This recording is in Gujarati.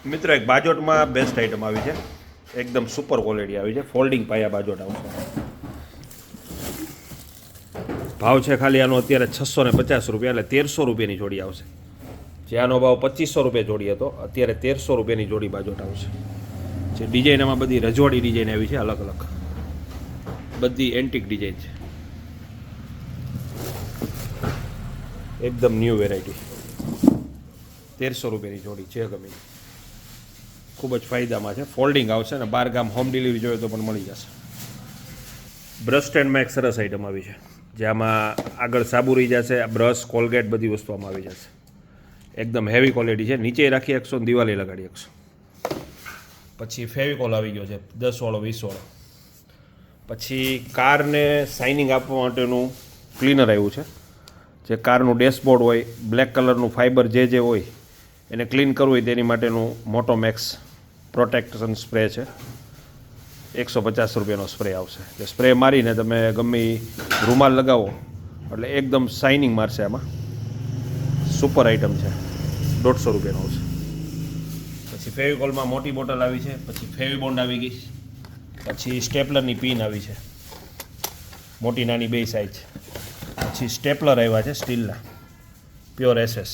મિત્રો એક બાજોટમાં બેસ્ટ આઇટમ આવી છે, એકદમ સુપર ક્વોલિટી આવી છે. ફોલ્ડિંગ પાયા બાજોટ આવશે. ભાવ છે ખાલી આનો અત્યારે 650 રૂપિયા, એટલે 1300 રૂપિયાની જોડી આવશે. જે આનો ભાવ 2500 રૂપિયા જોડી હતો, અત્યારે 1300 રૂપિયાની જોડી બાજોટ આવશે. જે ડિઝાઇન એમાં બધી રજવાડી ડિઝાઇન આવી છે, અલગ અલગ બધી એન્ટિક ડિઝાઇન છે, એકદમ ન્યૂ વેરાયટી. 1300 રૂપિયાની જોડી છે, ગમે ખૂબ જ ફાયદામાં છે. ફોલ્ડિંગ આવશે ને 12 ગામ હોમ ડિલિવરી જોઈએ તો પણ મળી જશે. બ્રશ સ્ટેન્ડમાં એક સરસ આઇટમ આવી છે, જેમાં આગળ સાબુ રહી જશે, બ્રશ કોલગેટ બધી વસ્તુ આમાં આવી જશે. એકદમ હેવી ક્વોલિટી છે, નીચે રાખી શકશો ને દિવાલે લગાડી શકશો. પછી ફેવિકોલ આવી ગયો છે 10 વાળો 20 વાળો. પછી કારને શાઇનિંગ આપવા માટેનું ક્લીનર આવ્યું છે. જે કારનું ડેશબોર્ડ હોય, બ્લેક કલરનું ફાઇબર જે હોય એને ક્લીન કરવું હોય તેની માટેનું મોટોમેક્સ પ્રોટેક્શન સ્પ્રે છે. 150 રૂપિયાનો સ્પ્રે આવશે. જે સ્પ્રે મારીને તમે ગમે રૂમાલ લગાવો એટલે એકદમ શાઇનિંગ મારશે. આમાં સુપર આઇટમ છે, 150 રૂપિયાનો આવશે. પછી ફેવિકોલમાં મોટી બોટલ આવી છે. પછી ફેવિબોન્ડ આવી ગઈ. પછી સ્ટેપલરની પિન આવી છે, મોટી નાની બે સાઇઝ. પછી સ્ટેપલર આવ્યા છે સ્ટીલના, પ્યોર એસએસ.